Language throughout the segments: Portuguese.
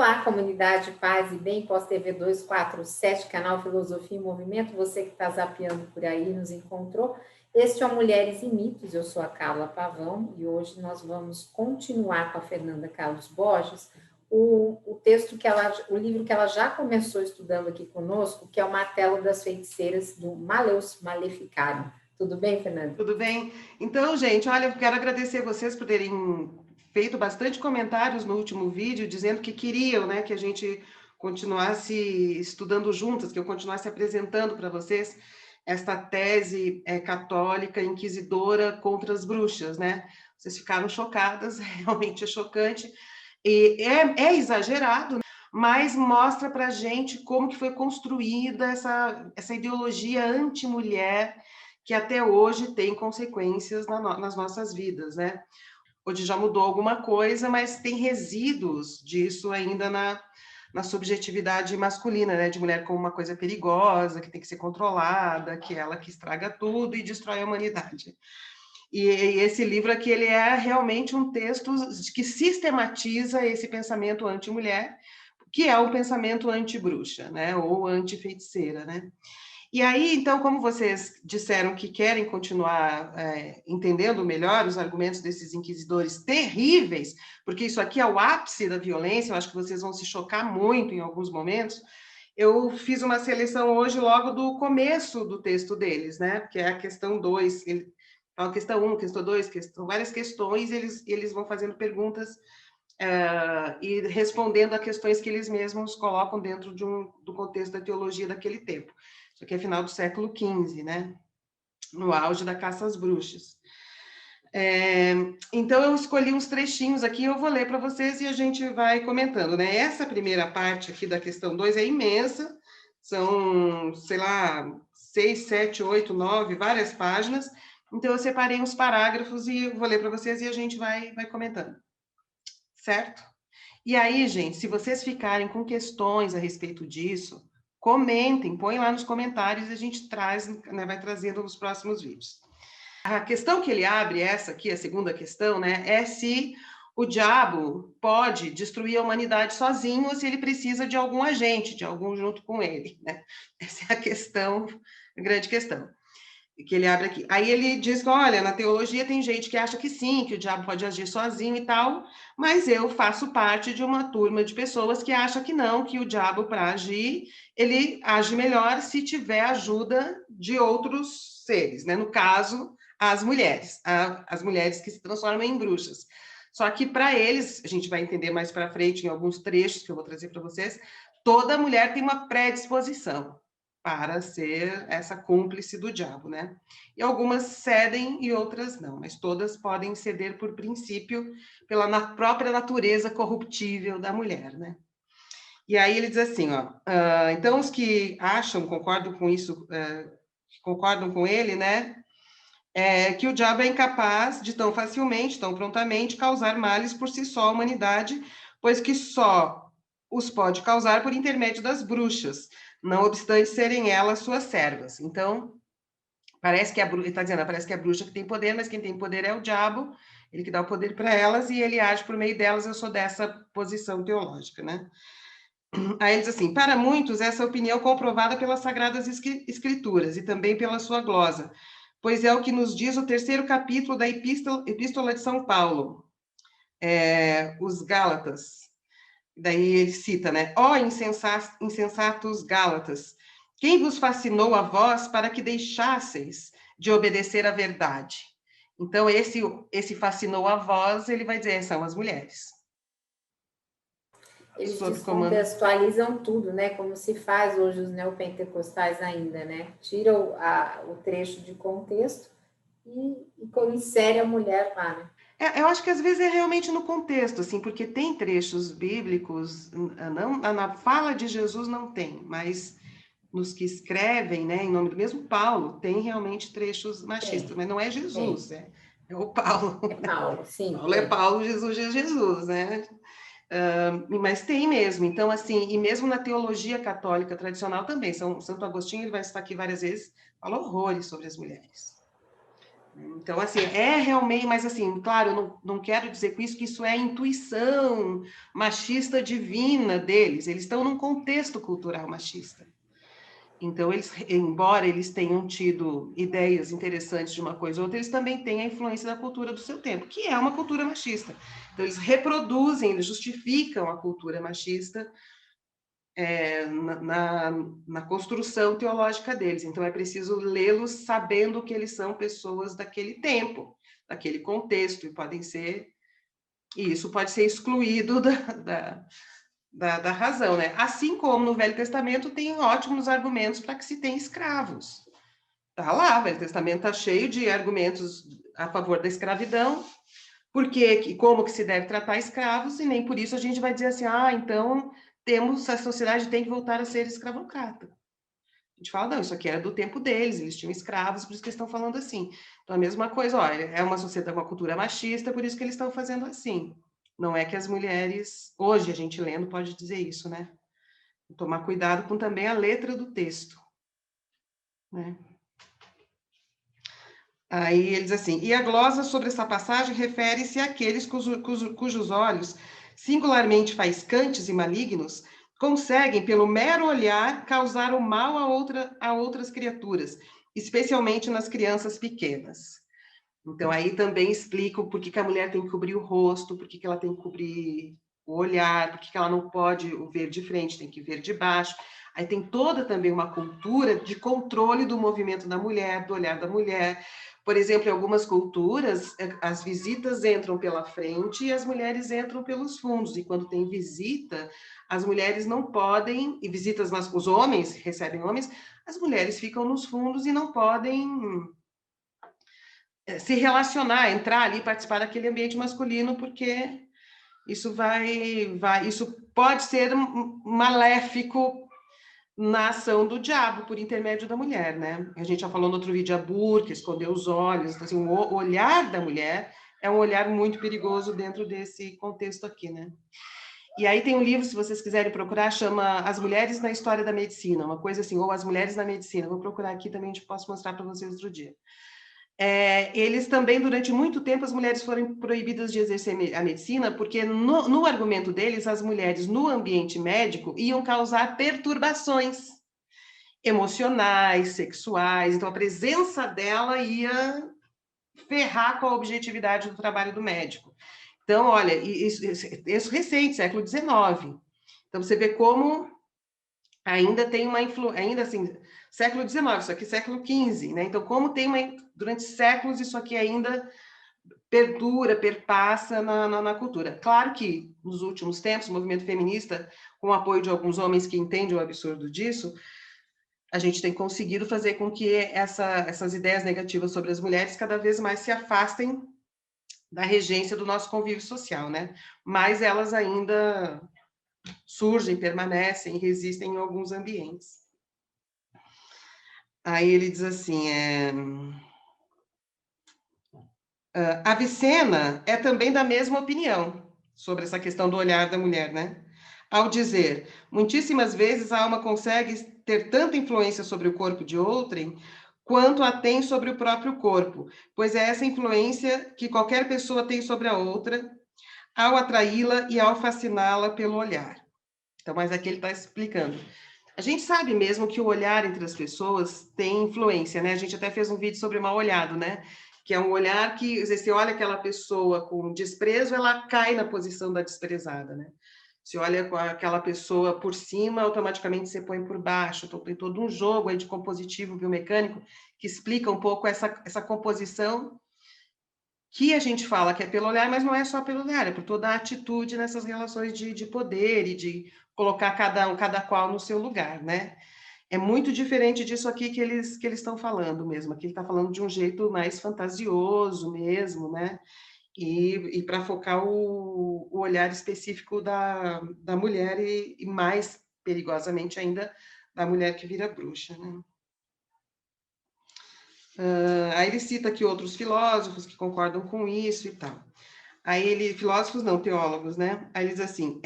Olá, comunidade Paz e Bem, Pós-TV 247, canal Filosofia em Movimento. Você que está zapeando por aí nos encontrou. Este é o Mulheres e Mitos, eu sou a Carla Pavão e hoje nós vamos continuar com a Fernanda Carlos Borges o texto o livro que ela já começou estudando aqui conosco, que é o Martelo das Feiticeiras, do Maleus Maleficarum. Tudo bem, Fernanda? Tudo bem? Então, gente, olha, eu quero agradecer vocês por terem feito bastante comentários no último vídeo, dizendo que queriam, né, que a gente continuasse estudando juntas, que eu continuasse apresentando para vocês esta tese católica inquisidora contra as bruxas, né? Vocês ficaram chocadas, realmente é chocante, e é exagerado, né? Mas mostra para a gente como que foi construída essa ideologia anti-mulher, que até hoje tem consequências nas nossas vidas, né? Hoje já mudou alguma coisa, mas tem resíduos disso ainda na subjetividade masculina, né? De mulher como uma coisa perigosa, que tem que ser controlada, que é ela que estraga tudo e destrói a humanidade. E esse livro aqui, ele é realmente um texto que sistematiza esse pensamento anti-mulher, que é o pensamento anti-bruxa, né? Ou anti-feiticeira, né? E aí, então, como vocês disseram que querem continuar entendendo melhor os argumentos desses inquisidores terríveis, porque isso aqui é o ápice da violência, eu acho que vocês vão se chocar muito em alguns momentos, eu fiz uma seleção hoje logo do começo do texto deles, né? Que é a questão 2, a questão 1, questão 2, várias questões, eles vão fazendo perguntas e respondendo a questões que eles mesmos colocam dentro do contexto da teologia daquele tempo. Isso aqui é final do século XV, né? No auge da caça às bruxas. Então, eu escolhi uns trechinhos aqui, eu vou ler para vocês e a gente vai comentando, né? Essa primeira parte aqui da questão 2 é imensa, são, sei lá, 6, 7, 8, 9, várias páginas. Então, eu separei uns parágrafos e vou ler para vocês e a gente vai comentando. Certo? E aí, gente, se vocês ficarem com questões a respeito disso, comentem, põem lá nos comentários e a gente traz, né, vai trazendo nos próximos vídeos. A questão que ele abre, essa aqui, a segunda questão, né, é se o diabo pode destruir a humanidade sozinho ou se ele precisa de algum agente, de algum junto com ele, né? Essa é a questão, a grande questão que ele abre aqui. Aí ele diz que, olha, na teologia tem gente que acha que sim, que o diabo pode agir sozinho e tal, mas eu faço parte de uma turma de pessoas que acha que não, que o diabo, para agir, ele age melhor se tiver ajuda de outros seres, né? No caso, as mulheres que se transformam em bruxas. Só que para eles, a gente vai entender mais para frente em alguns trechos que eu vou trazer para vocês, toda mulher tem uma predisposição para ser essa cúmplice do diabo, né? E algumas cedem e outras não, mas todas podem ceder por princípio, pela própria natureza corruptível da mulher, né? E aí ele diz assim, ó, então os que acham, concordam com isso, concordam com ele, né? Que o diabo é incapaz de tão facilmente, tão prontamente, causar males por si só à humanidade, pois que só os pode causar por intermédio das bruxas, não obstante serem elas suas servas. Então, parece que ele está dizendo, parece que é a bruxa que tem poder, mas quem tem poder é o diabo, ele que dá o poder para elas e ele age por meio delas. Eu sou dessa posição teológica, né? Aí ele diz assim, para muitos, essa opinião é comprovada pelas Sagradas Escrituras e também pela sua glosa, pois é o que nos diz o terceiro capítulo da Epístola de São Paulo, os Gálatas. Daí ele cita, né? Ó insensatos Gálatas, quem vos fascinou a vós para que deixasseis de obedecer à verdade? Então, esse fascinou a vós, ele vai dizer, são as mulheres. Eles descontextualizam tudo, né? Como se faz hoje os neopentecostais ainda, né? Tira o trecho de contexto e insere a mulher lá, né? Eu acho que às vezes é realmente no contexto, assim, porque tem trechos bíblicos, na fala de Jesus não tem, mas nos que escrevem, né, em nome do mesmo Paulo, tem realmente trechos machistas, mas não é Jesus, é o Paulo. É Paulo, sim. Paulo é Paulo, Jesus é Jesus, né? Mas tem mesmo, então, assim, e mesmo na teologia católica tradicional também, Santo Agostinho, ele vai citar aqui várias vezes, fala horrores sobre as mulheres. Então, assim, é realmente, mas assim, claro, eu não quero dizer com isso que isso é a intuição machista divina deles, eles estão num contexto cultural machista. Então, eles, embora eles tenham tido ideias interessantes de uma coisa ou outra, eles também têm a influência da cultura do seu tempo, que é uma cultura machista. Então, eles reproduzem, eles justificam a cultura machista na construção teológica deles. Então, é preciso lê-los sabendo que eles são pessoas daquele tempo, daquele contexto, e podem ser, e isso pode ser excluído da razão, né? Assim como no Velho Testamento tem ótimos argumentos para que se tenha escravos. Tá lá, o Velho Testamento está cheio de argumentos a favor da escravidão, porque como que se deve tratar escravos, e nem por isso a gente vai dizer assim, então a sociedade tem que voltar a ser escravocrata. A gente fala, não, isso aqui era do tempo deles, eles tinham escravos, por isso que eles estão falando assim. Então, a mesma coisa, olha, é uma sociedade, uma cultura machista, por isso que eles estão fazendo assim. Não é que as mulheres, hoje a gente lendo pode dizer isso, né? Tomar cuidado com também a letra do texto, né? Aí ele diz assim, e a glosa sobre essa passagem refere-se àqueles cujos olhos, singularmente faiscantes e malignos, conseguem, pelo mero olhar, causar o mal a outras criaturas, especialmente nas crianças pequenas. Então, aí também explico por que a mulher tem que cobrir o rosto, por que ela tem que cobrir o olhar, por que ela não pode ver de frente, tem que ver de baixo. Aí tem toda também uma cultura de controle do movimento da mulher, do olhar da mulher. Por exemplo, em algumas culturas, as visitas entram pela frente e as mulheres entram pelos fundos. E quando tem visita, as mulheres não podem, e visitas, mas os homens recebem homens, as mulheres ficam nos fundos e não podem se relacionar, entrar ali, participar daquele ambiente masculino, porque isso isso pode ser maléfico na ação do diabo por intermédio da mulher, né? A gente já falou no outro vídeo a burca, esconder os olhos, então, assim, o olhar da mulher é um olhar muito perigoso dentro desse contexto aqui, né? E aí tem um livro, se vocês quiserem procurar, chama As Mulheres na História da Medicina, uma coisa assim, ou As Mulheres na Medicina. Vou procurar aqui também, a gente posso mostrar para vocês outro dia. Eles também, durante muito tempo, as mulheres foram proibidas de exercer a medicina, porque no argumento deles, as mulheres no ambiente médico iam causar perturbações emocionais, sexuais, então a presença dela ia ferrar com a objetividade do trabalho do médico. Então, olha, isso recente, século XIX. Então, você vê como ainda tem uma influência, ainda assim, século XIX, isso aqui é século XV, né? Então, como tem durante séculos isso aqui ainda perdura, perpassa na cultura. Claro que, nos últimos tempos, o movimento feminista, com o apoio de alguns homens que entendem o absurdo disso, a gente tem conseguido fazer com que essas ideias negativas sobre as mulheres cada vez mais se afastem da regência do nosso convívio social, né? Mas elas ainda surgem, permanecem, resistem em alguns ambientes. Aí ele diz assim, a Avicena é também da mesma opinião sobre essa questão do olhar da mulher, né? Ao dizer, muitíssimas vezes a alma consegue ter tanta influência sobre o corpo de outrem quanto a tem sobre o próprio corpo, pois é essa influência que qualquer pessoa tem sobre a outra ao atraí-la e ao fasciná-la pelo olhar. Então, mas aqui ele está explicando. A gente sabe mesmo que o olhar entre as pessoas tem influência, né? A gente até fez um vídeo sobre mal olhado, né? Que é um olhar que, às vezes, você olha aquela pessoa com desprezo, ela cai na posição da desprezada, né? Você olha com aquela pessoa por cima, automaticamente você põe por baixo. Então, tem todo um jogo aí de compositivo biomecânico que explica um pouco essa composição que a gente fala que é pelo olhar, mas não é só pelo olhar, é por toda a atitude nessas relações de poder e de colocar cada qual no seu lugar, né? É muito diferente disso aqui que eles estão falando mesmo. Aqui ele está falando de um jeito mais fantasioso mesmo, né? E para focar o olhar específico da mulher e mais perigosamente ainda da mulher que vira bruxa, né? Aí ele cita aqui outros filósofos que concordam com isso e tal. Aí filósofos não, teólogos, né? Aí ele diz assim,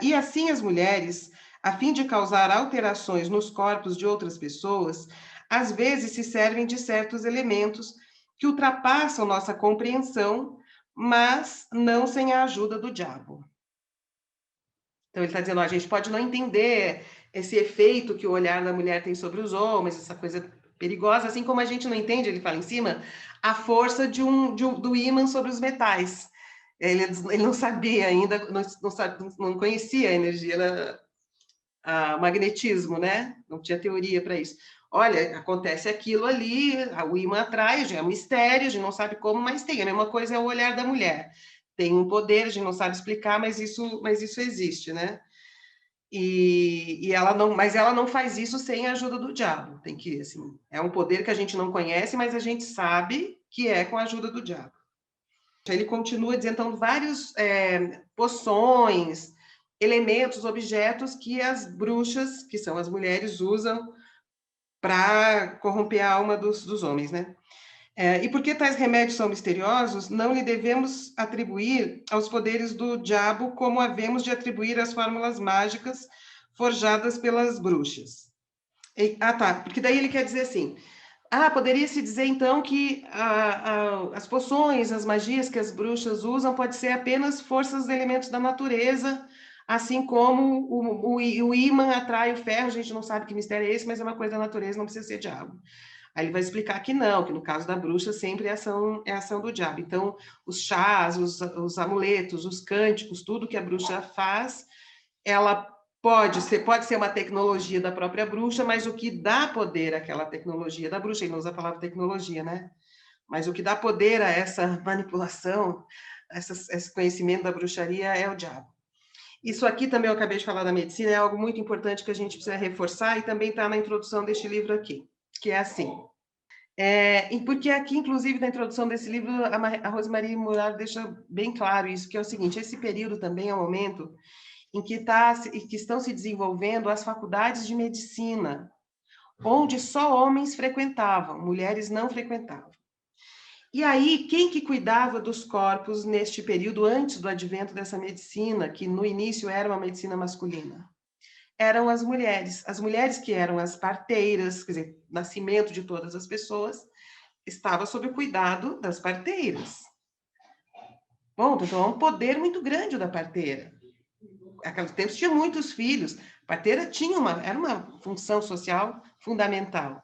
e assim as mulheres, a fim de causar alterações nos corpos de outras pessoas, às vezes se servem de certos elementos que ultrapassam nossa compreensão, mas não sem a ajuda do diabo. Então, ele está dizendo, ó, a gente pode não entender esse efeito que o olhar da mulher tem sobre os homens, essa coisa perigosa, assim como a gente não entende, ele fala em cima, a força do ímã sobre os metais. Ele não sabia ainda, não conhecia a energia, o magnetismo, né? Não tinha teoria para isso. Olha, acontece aquilo ali, o ímã atrai, já é um mistério, a gente não sabe como, mas tem. A mesma coisa é o olhar da mulher. Tem um poder, a gente não sabe explicar, mas isso existe, né? Mas ela não faz isso sem a ajuda do diabo. Tem que, assim, é um poder que a gente não conhece, mas a gente sabe que é com a ajuda do diabo. Ele continua dizendo, então, vários poções, elementos, objetos que as bruxas, que são as mulheres, usam para corromper a alma dos homens, né? E porque tais remédios são misteriosos, não lhe devemos atribuir aos poderes do diabo como havemos de atribuir às fórmulas mágicas forjadas pelas bruxas. Tá, porque daí ele quer dizer assim, poderia-se dizer, então, que as poções, as magias que as bruxas usam pode ser apenas forças de elementos da natureza, assim como o ímã atrai o ferro, a gente não sabe que mistério é esse, mas é uma coisa da natureza, não precisa ser diabo. Aí ele vai explicar que não, que no caso da bruxa sempre é ação do diabo. Então, os chás, os amuletos, os cânticos, tudo que a bruxa faz, ela pode ser uma tecnologia da própria bruxa, mas o que dá poder àquela tecnologia da bruxa, ele não usa a palavra tecnologia, né? Mas o que dá poder a essa manipulação, esse conhecimento da bruxaria é o diabo. Isso aqui também eu acabei de falar da medicina, é algo muito importante que a gente precisa reforçar e também está na introdução deste livro aqui, que é assim. Porque aqui, inclusive, na introdução desse livro, a Rosemarie Muraro deixa bem claro isso, que é o seguinte, esse período também é um momento em que estão se desenvolvendo as faculdades de medicina, onde só homens frequentavam, mulheres não frequentavam. E aí, quem que cuidava dos corpos neste período, antes do advento dessa medicina, que no início era uma medicina masculina? Eram as mulheres que eram as parteiras, quer dizer, nascimento de todas as pessoas, estava sob o cuidado das parteiras. Bom, então é um poder muito grande o da parteira. Naqueles tempos tinha muitos filhos, a parteira era uma função social fundamental.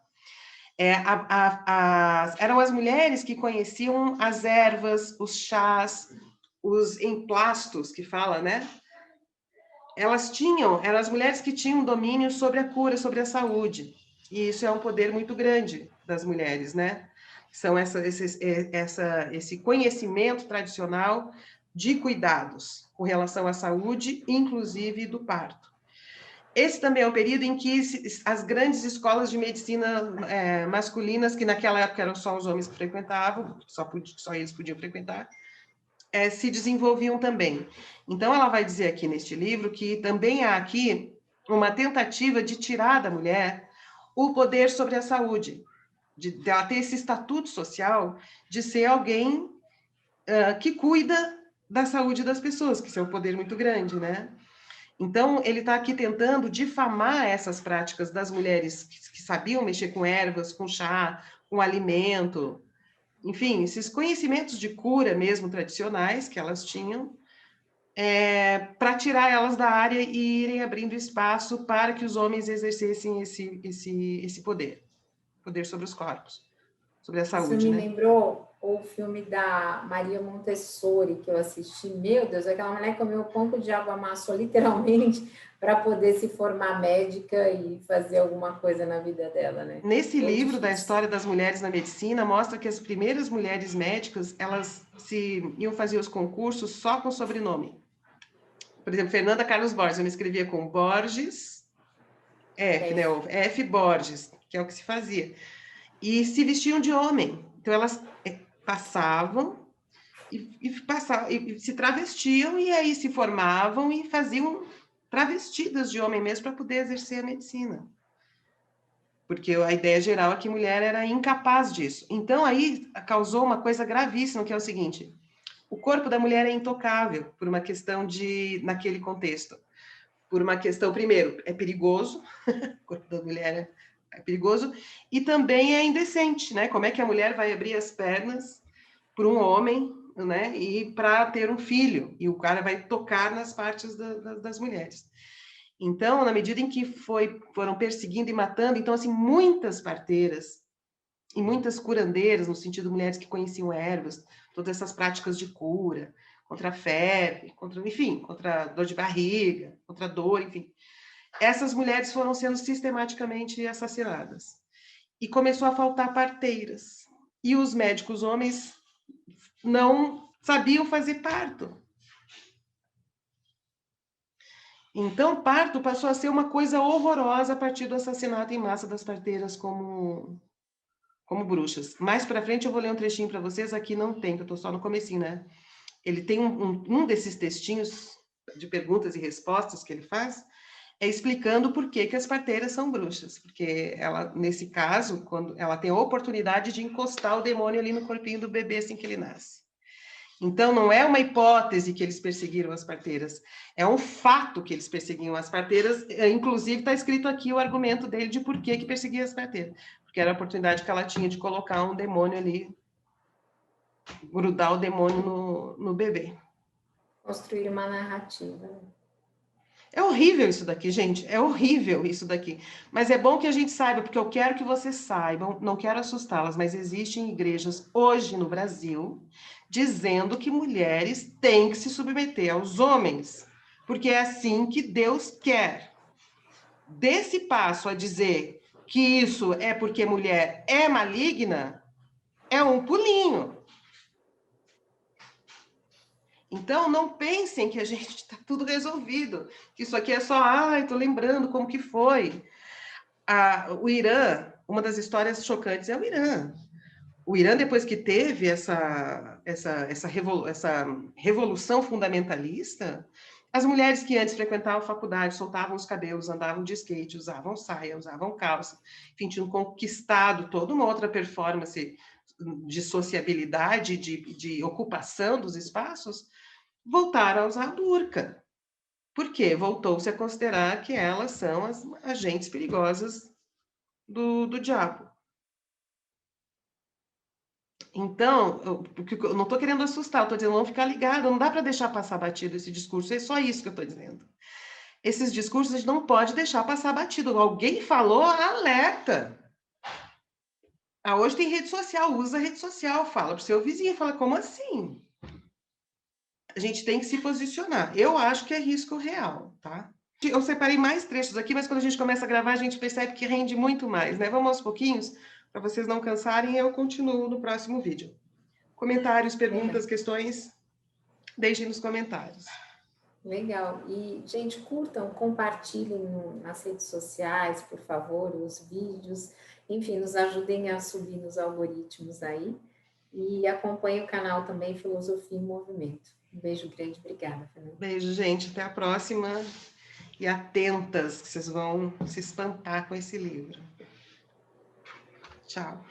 Eram as mulheres que conheciam as ervas, os chás, os emplastos, que fala, né? Eram as mulheres que tinham domínio sobre a cura, sobre a saúde. E isso é um poder muito grande das mulheres, né? São esse conhecimento tradicional de cuidados com relação à saúde, inclusive do parto. Esse também é um período em que as grandes escolas de medicina masculinas, que naquela época eram só os homens que frequentavam, só eles podiam frequentar, se desenvolviam também. Então, ela vai dizer aqui neste livro que também há aqui uma tentativa de tirar da mulher o poder sobre a saúde, de ela ter esse estatuto social de ser alguém que cuida da saúde das pessoas, que isso é um poder muito grande, né? Então, ele está aqui tentando difamar essas práticas das mulheres que sabiam mexer com ervas, com chá, com alimento, enfim, esses conhecimentos de cura mesmo tradicionais que elas tinham, para tirar elas da área e irem abrindo espaço para que os homens exercessem esse poder sobre os corpos, sobre a saúde, Isso me né? lembrou o filme da Maria Montessori, que eu assisti. Meu Deus, aquela mulher comeu um pouco de água amassou, literalmente, para poder se formar médica e fazer alguma coisa na vida dela, né? Nesse Foi livro da difícil. história das mulheres na medicina, mostra que as primeiras mulheres médicas, elas iam fazer os concursos só com sobrenome. Por exemplo, Fernanda Carlos Borges, eu me escrevia com Borges, F, né? F. Borges, que é o que se fazia. E se vestiam de homem. Então, elas passavam e se travestiam, e aí se formavam e faziam travestidas de homem mesmo para poder exercer a medicina. Porque a ideia geral é que mulher era incapaz disso. Então, aí causou uma coisa gravíssima, que é o seguinte: o corpo da mulher é intocável por uma questão naquele contexto. Por uma questão, primeiro, é perigoso, o corpo da mulher É perigoso e também é indecente, né? Como é que a mulher vai abrir as pernas para um homem, né? E para ter um filho, e o cara vai tocar nas partes das mulheres. Então, na medida em que foram perseguindo e matando, então, assim, muitas parteiras e muitas curandeiras, no sentido de mulheres que conheciam ervas, todas essas práticas de cura, contra a febre, enfim, contra dor de barriga, contra dor, enfim. Essas mulheres foram sendo sistematicamente assassinadas. E começou a faltar parteiras. E os médicos homens não sabiam fazer parto. Então, parto passou a ser uma coisa horrorosa a partir do assassinato em massa das parteiras como bruxas. Mais para frente eu vou ler um trechinho para vocês, aqui não tem, que eu estou só no comecinho, né? Ele tem um desses textinhos de perguntas e respostas que ele faz, explicando por que as parteiras são bruxas. Porque ela, nesse caso, quando ela tem a oportunidade de encostar o demônio ali no corpinho do bebê assim que ele nasce. Então, não é uma hipótese que eles perseguiram as parteiras, é um fato que eles perseguiam as parteiras. Inclusive, está escrito aqui o argumento dele de por que perseguia as parteiras. Porque era a oportunidade que ela tinha de colocar um demônio ali, grudar o demônio no bebê. Construir uma narrativa. É horrível isso daqui, gente. É horrível isso daqui. Mas é bom que a gente saiba, porque eu quero que vocês saibam, não quero assustá-las, mas existem igrejas hoje no Brasil dizendo que mulheres têm que se submeter aos homens, porque é assim que Deus quer. Desse passo a dizer que isso é porque mulher é maligna, é um pulinho. Então, não pensem que a gente está tudo resolvido, que isso aqui é só, estou lembrando como que foi. O Irã, uma das histórias chocantes é o Irã. O Irã, depois que teve essa revolução fundamentalista, as mulheres que antes frequentavam a faculdade, soltavam os cabelos, andavam de skate, usavam saia, usavam calça, enfim, tinham conquistado toda uma outra performance de sociabilidade, de ocupação dos espaços, voltaram a usar burca. Por quê? Voltou-se a considerar que elas são as agentes perigosas do diabo. Então, eu não estou querendo assustar, eu estou dizendo, vamos ficar ligado, não dá para deixar passar batido esse discurso, é só isso que eu estou dizendo. Esses discursos a gente não pode deixar passar batido. Alguém falou, alerta. Hoje tem rede social, usa a rede social, fala para o seu vizinho, fala, como assim? A gente tem que se posicionar. Eu acho que é risco real, tá? Eu separei mais trechos aqui, mas quando a gente começa a gravar, a gente percebe que rende muito mais, né? Vamos aos pouquinhos, para vocês não cansarem, eu continuo no próximo vídeo. Comentários, perguntas, questões, deixem nos comentários. Legal. E, gente, curtam, compartilhem nas redes sociais, por favor, os vídeos. Enfim, nos ajudem a subir nos algoritmos aí. E acompanhem o canal também Filosofia em Movimento. Um beijo grande. Obrigada, Fernanda. Beijo, gente. Até a próxima. E atentas, que vocês vão se espantar com esse livro. Tchau.